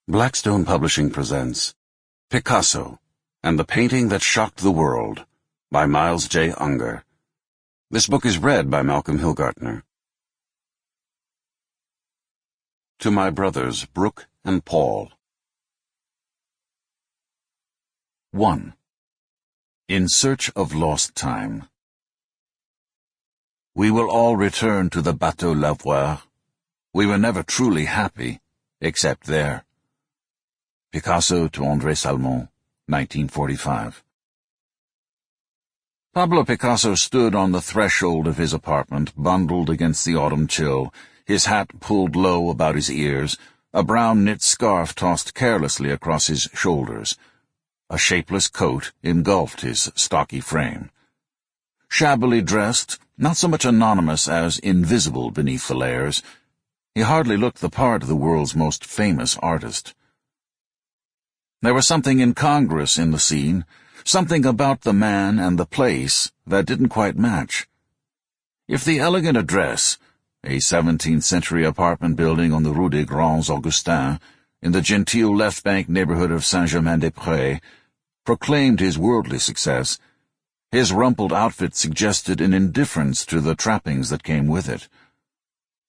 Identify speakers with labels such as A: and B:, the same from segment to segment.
A: Blackstone Publishing presents Picasso and the Painting That Shocked the World by Miles J. Unger. This book is read by Malcolm Hillgartner. To my brothers, Brooke and Paul. 1. In Search of Lost Time. We will all return to the Bateau Lavoir. We were never truly happy, except there. Picasso to André Salmon, 1945. Pablo Picasso stood on the threshold of his apartment, bundled against the autumn chill, his hat pulled low about his ears, a brown knit scarf tossed carelessly across his shoulders. A shapeless coat engulfed his stocky frame. Shabbily dressed, not so much anonymous as invisible beneath the layers, he hardly looked the part of the world's most famous artist. There was something incongruous in the scene, something about the man and the place that didn't quite match. If the elegant address, a 17th-century apartment building on the Rue des Grands Augustins, in the genteel left-bank neighborhood of Saint-Germain-des-Prés, proclaimed his worldly success, his rumpled outfit suggested an indifference to the trappings that came with it.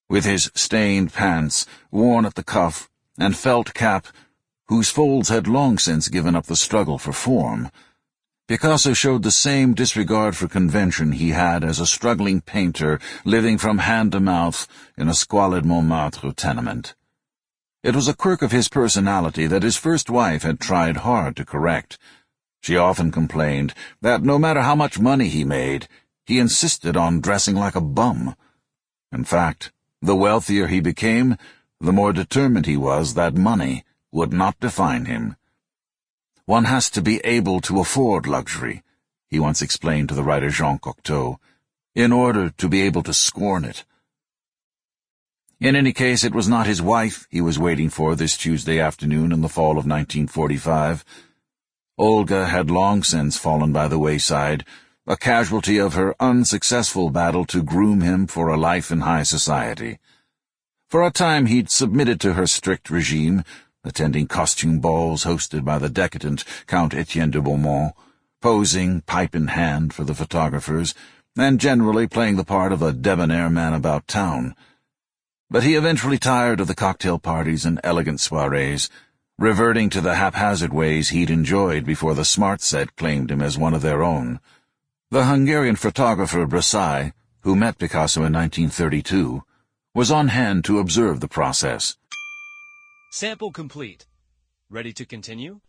A: With his stained pants, worn at the cuff, and felt cap, whose folds had long since given up the struggle for form, Picasso showed the same disregard for convention he had as a struggling painter living from hand to mouth in a squalid Montmartre tenement. It was a quirk of his personality that his first wife had tried hard to correct. She often complained that no matter how much money he made, he insisted on dressing like a bum. In fact, the wealthier he became, the more determined he was that money would not define him. One has to be able to afford luxury, he once explained to the writer Jean Cocteau, in order to be able to scorn it. In any case, it was not his wife he was waiting for this Tuesday afternoon in the fall of 1945. Olga had long since fallen by the wayside, a casualty of her unsuccessful battle to groom him for a life in high society. For a time he'd submitted to her strict regime, attending costume balls hosted by the decadent Count Etienne de Beaumont, posing, pipe in hand, for the photographers, and generally playing the part of a debonair man about town. But he eventually tired of the cocktail parties and elegant soirees, reverting to the haphazard ways he'd enjoyed before the smart set claimed him as one of their own. The Hungarian photographer Braque, who met Picasso in 1932, was on hand to observe the process.
B: Sample complete. Ready to continue?